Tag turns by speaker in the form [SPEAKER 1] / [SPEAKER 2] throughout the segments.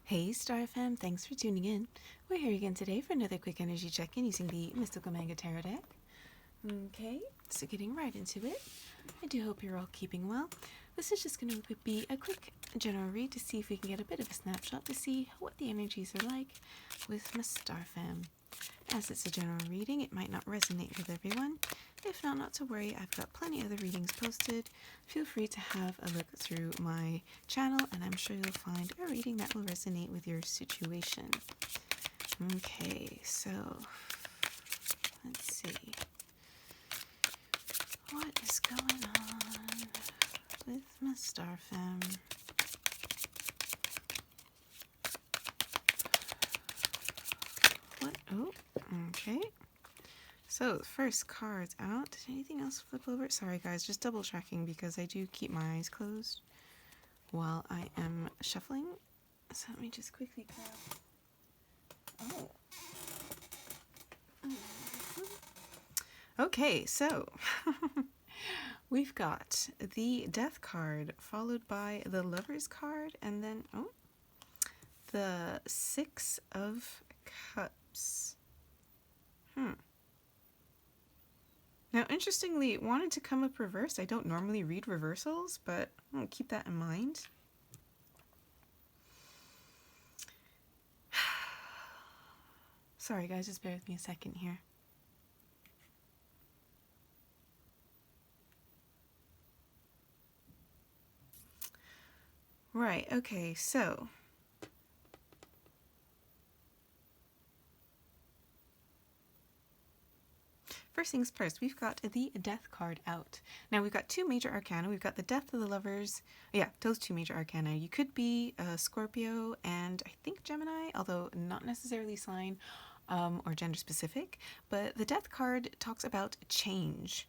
[SPEAKER 1] Hey Star FM, thanks for tuning in. We're here again today for another quick energy check-in using the Mystical Manga Tarot deck. Okay, so getting right into it. I do hope you're all keeping well. This is just going to be a quick general read to see if we can get a bit of a snapshot to see what the energies are like with my Star Fam. As it's a general reading, it might not resonate with everyone. If not, not to worry, I've got plenty of other readings posted. Feel free to have a look through my channel, and I'm sure you'll find a reading that will resonate with your situation. Okay, so let's see. What is going on with my Star Fam? What? Oh, okay. So, the first card's out. Did anything else flip over? Sorry guys, just double checking because I do keep my eyes closed while I am shuffling. So let me just quickly grab... Oh. Okay, so we've got the Death card followed by the Lovers card and then, the Six of Cups. Now, interestingly, it wanted to come up reversed. I don't normally read reversals, but I'll keep that in mind. Sorry, guys, just bear with me a second here. Right, okay, so first things first, we've got the Death card out. Now, we've got two major arcana. We've got the Death of the Lovers. Yeah, those two major arcana. You could be Scorpio and I think Gemini, although not necessarily sign or gender specific. But the Death card talks about change.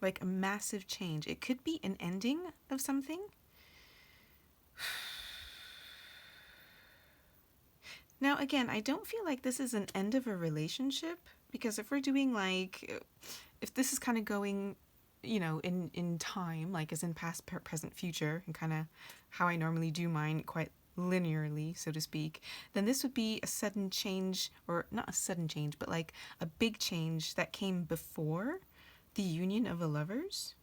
[SPEAKER 1] Like a massive change. It could be an ending of something. Now, again, I don't feel like this is an end of a relationship, because if we're doing like, if this is kind of going, you know, in time, like as in past, present, future, and kind of how I normally do mine quite linearly, so to speak, then this would be a sudden change, or not a sudden change, but like a big change that came before the union of the lovers.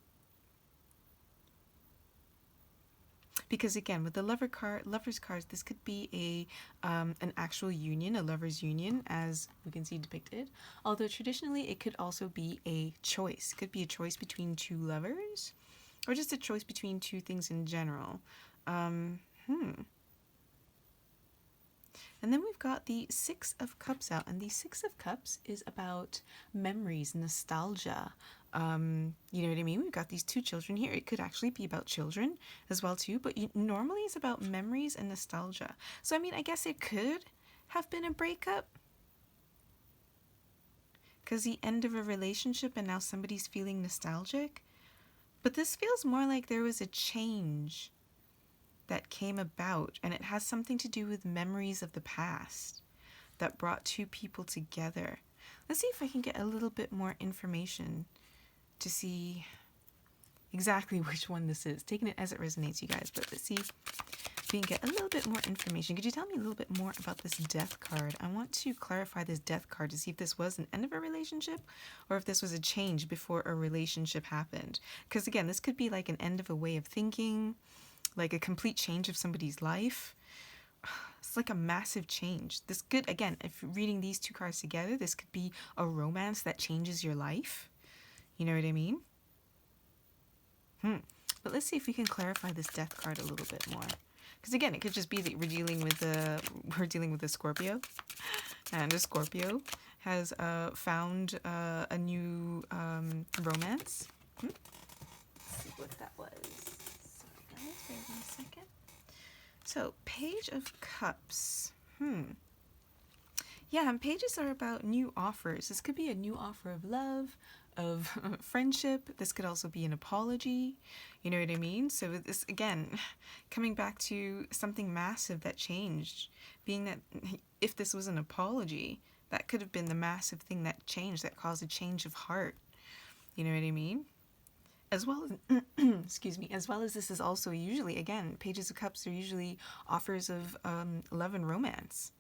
[SPEAKER 1] Because again, with the lovers cards, this could be an actual union, a lover's union, as we can see depicted. Although traditionally, it could also be a choice. It could be a choice between two lovers, or just a choice between two things in general. And then we've got the Six of Cups out, and the Six of Cups is about memories, nostalgia. You know what I mean? We've got these two children here. It could actually be about children as well too, but normally it's about memories and nostalgia. So I mean, I guess it could have been a breakup, because the end of a relationship and now somebody's feeling nostalgic. But this feels more like there was a change that came about, and it has something to do with memories of the past that brought two people together. Let's see if I can get a little bit more information to see exactly which one this is. Taking it as it resonates, you guys, but let's see if we can get a little bit more information. Could you tell me a little bit more about this Death card? I want to clarify this Death card to see if this was an end of a relationship or if this was a change before a relationship happened. Because again, this could be like an end of a way of thinking, like a complete change of somebody's life. It's like a massive change. This could, again, if reading these two cards together, this could be a romance that changes your life. You know what I mean? But let's see if we can clarify this Death card a little bit more. Because again, it could just be that we're dealing with a Scorpio, and a Scorpio has found a new romance. Let's see what that was. Sorry guys, bear with me a second. So, Page of Cups. Yeah, and pages are about new offers. This could be a new offer of love, of friendship. This could also be an apology. You know what I mean? So this, again, coming back to something massive that changed, being that if this was an apology, that could have been the massive thing that changed, that caused a change of heart. You know what I mean? As well as, excuse me, as well as this is also usually, again, Pages of Cups are usually offers of love and romance.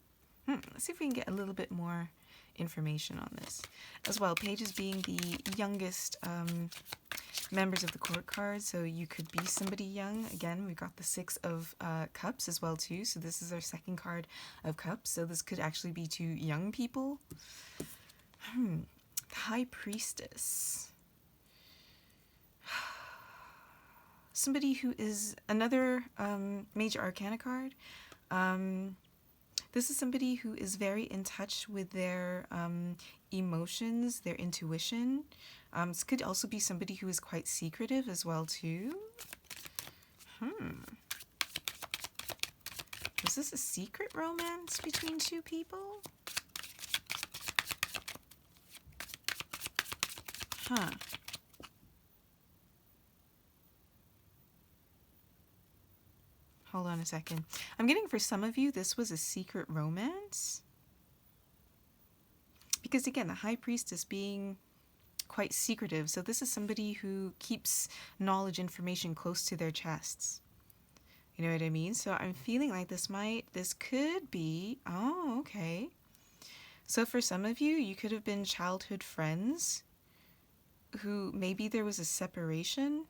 [SPEAKER 1] Let's see if we can get a little bit more information on this. As well, Pages being the youngest members of the court card, so you could be somebody young. Again, we've got the Six of Cups as well too, so this is our second card of Cups, so this could actually be two young people. High Priestess. Somebody who is another major arcana card. This is somebody who is very in touch with their emotions, their intuition. This could also be somebody who is quite secretive as well too. Is this a secret romance between two people? Huh. Hold on a second. I'm getting for some of you, this was a secret romance. Because again, the High Priestess being quite secretive. So this is somebody who keeps knowledge, information close to their chests. You know what I mean? So I'm feeling like this could be, oh, okay. So for some of you, you could have been childhood friends who maybe there was a separation.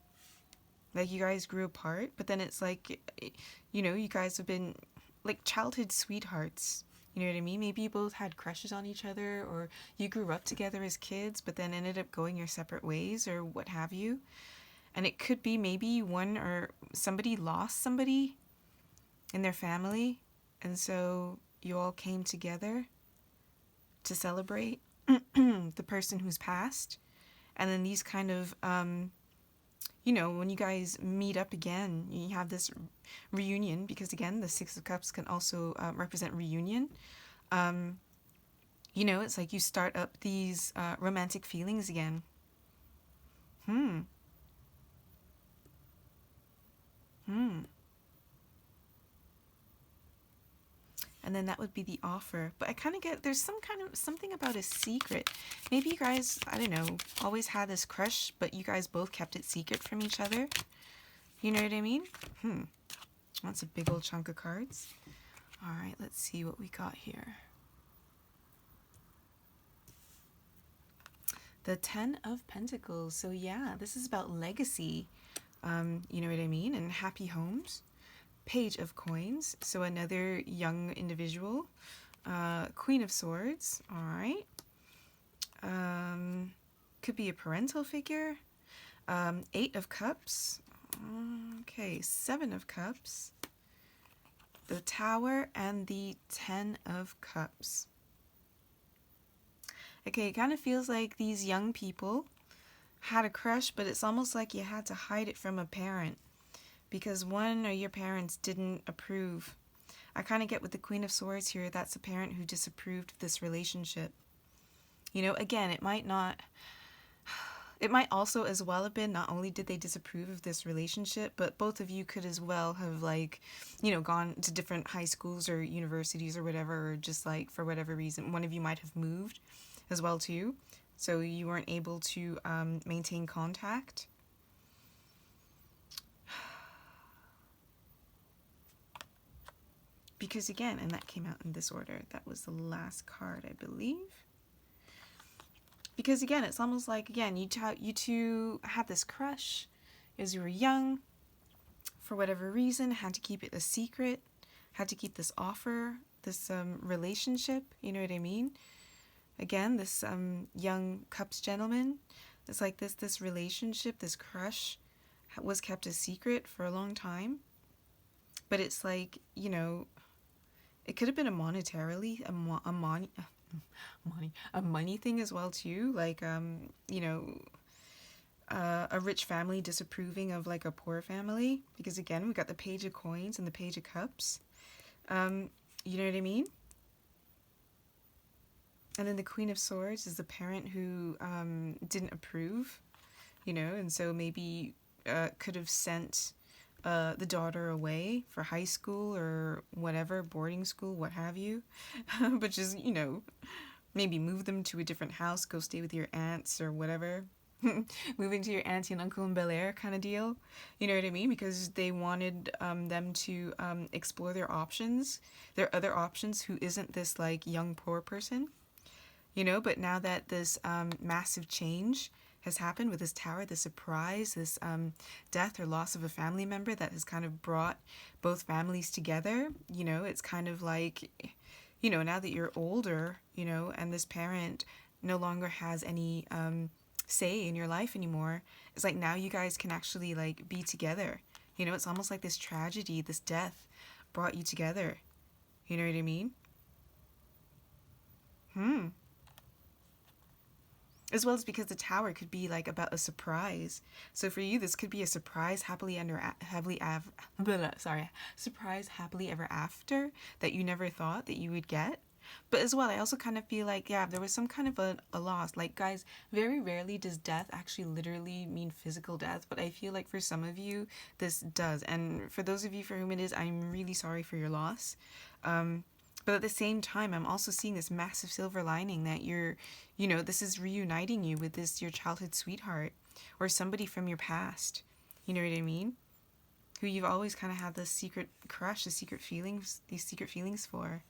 [SPEAKER 1] Like you guys grew apart, but then it's like, you know, you guys have been like childhood sweethearts. You know what I mean? Maybe you both had crushes on each other, or you grew up together as kids, but then ended up going your separate ways, or what have you. And it could be maybe one or somebody lost somebody in their family, and so you all came together to celebrate the person who's passed. And then these kind of, you know, when you guys meet up again, you have this reunion, because again, the Six of Cups can also represent reunion. You know, it's like you start up these romantic feelings again. And then that would be the offer. But I kind of get, there's something about a secret. Maybe you guys, I don't know, always had this crush, but you guys both kept it secret from each other. You know what I mean? That's a big old chunk of cards. All right, let's see what we got here. The Ten of Pentacles. So yeah, this is about legacy. You know what I mean? And happy homes. Page of Coins, so another young individual. Queen of Swords, all right. Could be a parental figure. Eight of Cups. Okay, Seven of Cups. The Tower and the Ten of Cups. Okay, it kind of feels like these young people had a crush, but it's almost like you had to hide it from a parent, because one or your parents didn't approve. I kind of get with the Queen of Swords here, that's a parent who disapproved of this relationship. You know, again, it might also as well have been, not only did they disapprove of this relationship, but both of you could as well have, like, you know, gone to different high schools or universities or whatever, or just like for whatever reason, one of you might have moved as well too. So you weren't able to maintain contact. Because again, and that came out in this order, that was the last card, I believe. Because again, it's almost like, again, you two had this crush as you were young, for whatever reason, had to keep it a secret, had to keep this offer, this relationship, you know what I mean? Again, this young Cups gentleman, it's like this relationship, this crush was kept a secret for a long time. But it's like, you know, it could have been a monetarily, a money thing as well too. Like, you know, a rich family disapproving of like a poor family. Because again, we got the Page of Coins and the Page of Cups. You know what I mean? And then the Queen of Swords is the parent who didn't approve, you know, and so maybe could have sent the daughter away for high school or whatever, boarding school, what have you. But just, you know, maybe move them to a different house, go stay with your aunts or whatever. moving to your auntie and uncle in Bel Air kind of deal. You know what I mean? Because they wanted them to explore their other options, who isn't this like young poor person. But now that this massive change has happened with this tower, this surprise, this death or loss of a family member that has kind of brought both families together, it's kind of like, now that you're older, and this parent no longer has any say in your life anymore, it's like now you guys can actually like be together. It's almost like this tragedy, this death brought you together. You know what I mean? As well as because the tower could be like about a surprise. So for you, this could be a surprise surprise happily ever after that you never thought that you would get. But as well, I also kind of feel like, yeah, there was some kind of a loss. Like, guys, very rarely does death actually literally mean physical death. But I feel like for some of you, this does. And for those of you for whom it is, I'm really sorry for your loss. But at the same time, I'm also seeing this massive silver lining that this is reuniting you with your childhood sweetheart or somebody from your past. You know what I mean? Who you've always kind of had this secret crush, these secret feelings for.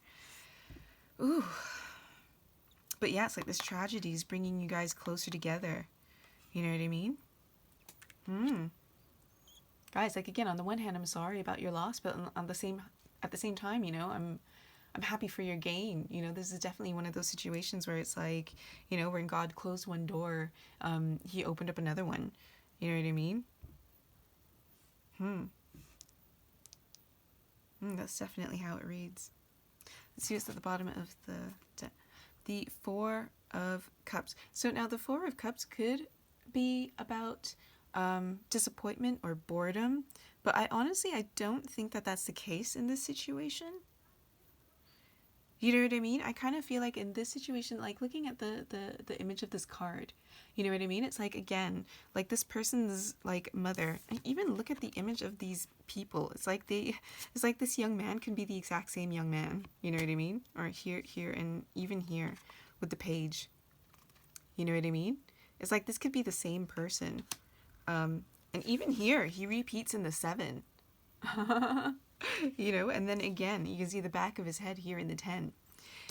[SPEAKER 1] Ooh. But yeah, it's like this tragedy is bringing you guys closer together. You know what I mean? Guys, like again, on the one hand, I'm sorry about your loss, but at the same time, I'm happy for your gain. This is definitely one of those situations where it's like, when God closed one door, he opened up another one. You know what I mean? That's definitely how it reads. Let's see what's at the bottom of the Four of Cups. So now the Four of Cups could be about disappointment or boredom, but I don't think that that's the case in this situation. You know what I mean? I kind of feel like in this situation, like looking at the image of this card, you know what I mean? It's like, again, like this person's like mother, and even look at the image of these people. It's like this young man can be the exact same young man. You know what I mean? Or here, and even here with the page. You know what I mean? It's like this could be the same person. And even here, he repeats in the 7. And then again, you can see the back of his head here in the 10.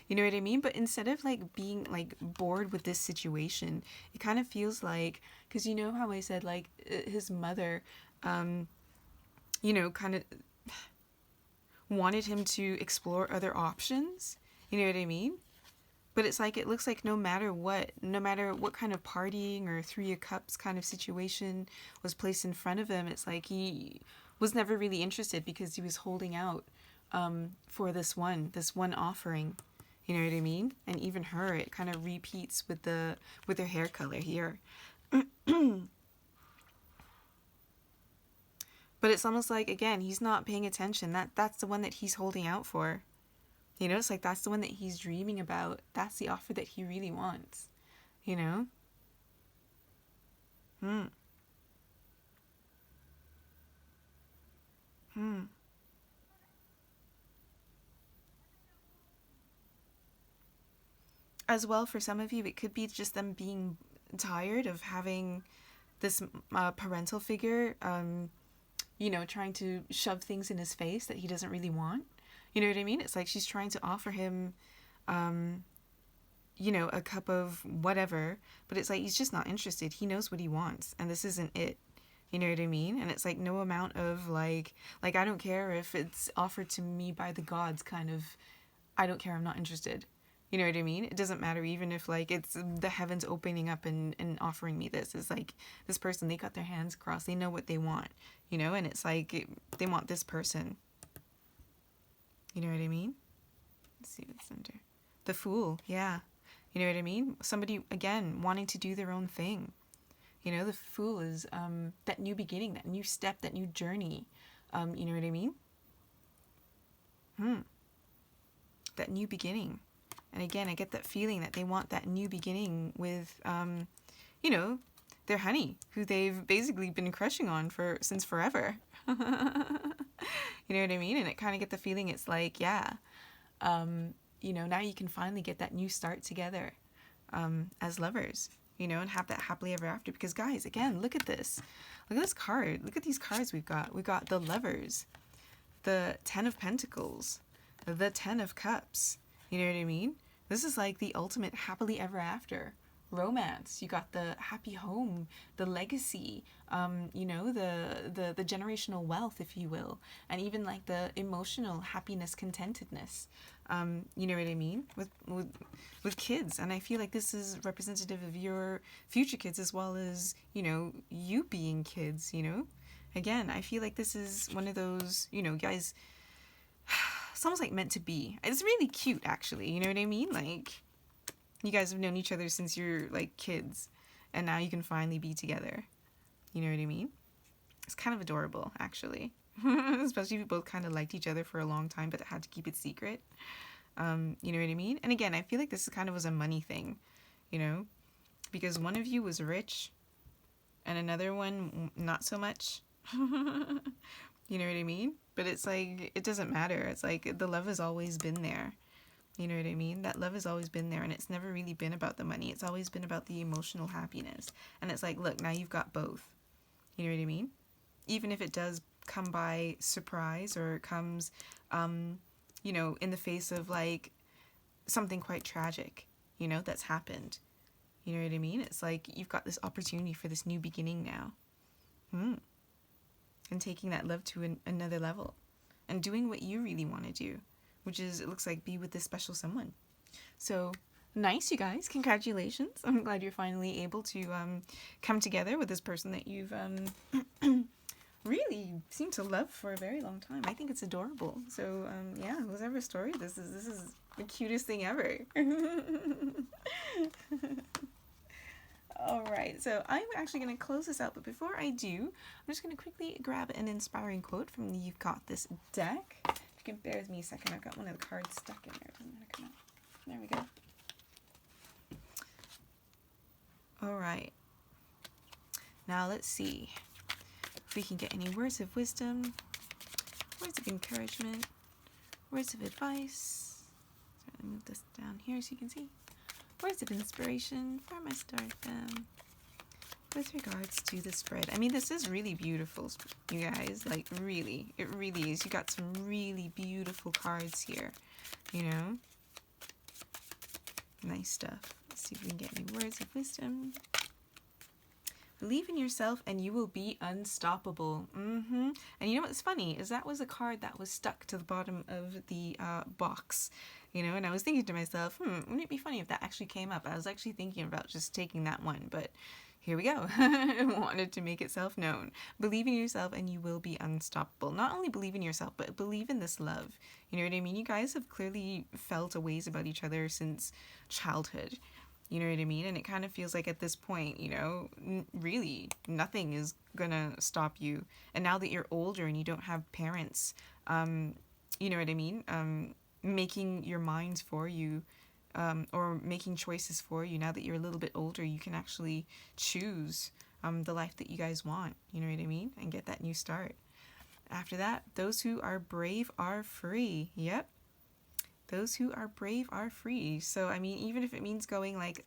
[SPEAKER 1] You know what I mean? But instead of like being like bored with this situation, it kind of feels like, because you know how I said like his mother, kind of wanted him to explore other options. You know what I mean? But it's like, it looks like no matter what kind of partying or 3 of Cups kind of situation was placed in front of him, it's like he was never really interested because he was holding out for this one offering. You know what I mean? And even her, it kind of repeats with her hair color here. But it's almost like, again, he's not paying attention. That's the one that he's holding out for. It's like that's the one that he's dreaming about. That's the offer that he really wants. As well, for some of you, it could be just them being tired of having this parental figure, trying to shove things in his face that he doesn't really want. You know what I mean? It's like she's trying to offer him, a cup of whatever, but it's like he's just not interested. He knows what he wants, and this isn't it. You know what I mean? And it's like no amount of like I don't care if it's offered to me by the gods kind of, I don't care, I'm not interested. You know what I mean? It doesn't matter even if like it's the heavens opening up and offering me this. It's like this person, they got their hands crossed. They know what they want, and it's like they want this person. You know what I mean? Let's see what's under. The Fool, yeah. You know what I mean? Somebody, again, wanting to do their own thing. The Fool is that new beginning, that new step, that new journey. You know what I mean? That new beginning. And again, I get that feeling that they want that new beginning with, their honey, who they've basically been crushing on since forever. You know what I mean? And I kind of get the feeling it's like, yeah, now you can finally get that new start together as lovers. you know, and have that happily ever after. Because guys, again, look at this. Look at this card. Look at these cards we've got. We've got the Lovers, the Ten of Pentacles, the Ten of Cups. You know what I mean? This is like the ultimate happily ever after romance. You got the happy home, the legacy, you know, the generational wealth, if you will, and even like the emotional happiness, contentedness. You know what I mean? With kids. And I feel like this is representative of your future kids as well as, you know, you being kids, you know? Again, I feel like this is one of those, you know, guys, it's almost like meant to be. It's really cute, actually. You know what I mean? Like, you guys have known each other since you're, like, kids. And now you can finally be together. You know what I mean? It's kind of adorable, actually. Especially if you both kind of liked each other for a long time, but had to keep it secret. You know what I mean? And again, I feel like this kind of was a money thing, you know? Because one of you was rich, and another one not so much. You know what I mean? But it's like, it doesn't matter. It's like, the love has always been there. You know what I mean? That love has always been there, and it's never really been about the money. It's always been about the emotional happiness. And it's like, look, now you've got both. You know what I mean? Even if it does come by surprise, or it comes, you know, in the face of, like, something quite tragic, you know, that's happened. You know what I mean? It's like, you've got this opportunity for this new beginning now. And taking that love to another level. And doing what you really want to do. Which is, it looks like, be with this special someone. So, nice, you guys. Congratulations. I'm glad you're finally able to come together with this person that you've really seemed to love for a very long time. I think it's adorable. So, yeah, whoever story this is the cutest thing ever. Alright, so I'm actually going to close this out, but before I do, I'm just going to quickly grab an inspiring quote from the You've Got This deck. If you can bear with me a second, I've got one of the cards stuck in there. It doesn't want to come out. There we go. Alright. Now let's see if we can get any words of wisdom, words of encouragement, words of advice. So I'm going to move this down here so you can see. Words of inspiration for my star fam with regards to the spread. I mean, this is really beautiful, you guys. Like, really. It really is. You got some really beautiful cards here, you know? Nice stuff. Let's see if we can get any words of wisdom. Believe in yourself and you will be unstoppable. And you know what's funny is that was a card that was stuck to the bottom of the box, you know, and I was thinking to myself, wouldn't it be funny if that actually came up? I was actually thinking about just taking that one, but here we go. I wanted to make itself known. Believe in yourself and you will be unstoppable. Not only believe in yourself, but believe in this love. You know what I mean? You guys have clearly felt a ways about each other since childhood. You know what I mean? And it kind of feels like at this point, you know, really nothing is gonna stop you. And now that you're older and you don't have parents, you know what I mean? Making your minds for you, or making choices for you. Now that you're a little bit older, you can actually choose the life that you guys want. You know what I mean? And get that new start. After that, those who are brave are free. Yep. Those who are brave are free. So, I mean, even if it means going like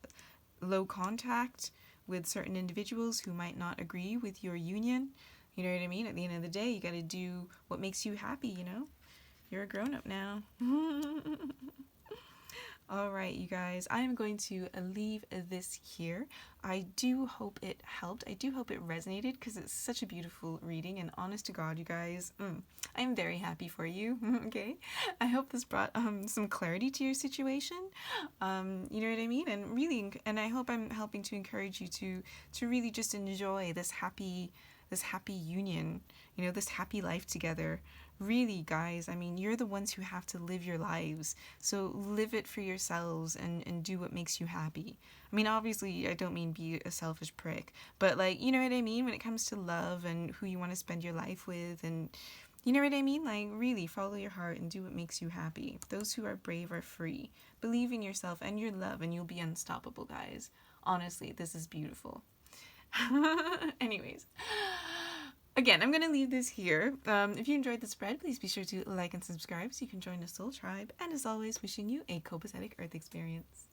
[SPEAKER 1] low contact with certain individuals who might not agree with your union, you know what I mean? At the end of the day, you got to do what makes you happy, you know? You're a grown-up now. All right, you guys, I am going to leave this here. I do hope it helped. I do hope it resonated because it's such a beautiful reading, and honest to God, you guys, I'm very happy for you, okay? I hope this brought some clarity to your situation, you know what I mean? And really, and I hope I'm helping to encourage you to really just enjoy this happy union, you know, this happy life together. Really, guys, I mean, you're the ones who have to live your lives. So live it for yourselves and do what makes you happy. I mean, obviously, I don't mean be a selfish prick, but like, you know what I mean? When it comes to love and who you want to spend your life with, and you know what I mean? Like, really follow your heart and do what makes you happy. Those who are brave are free. Believe in yourself and your love and you'll be unstoppable, guys. Honestly, this is beautiful. Anyways. Again, I'm going to leave this here. If you enjoyed the spread, please be sure to like and subscribe so you can join the Soul Tribe. And as always, wishing you a copacetic Earth experience.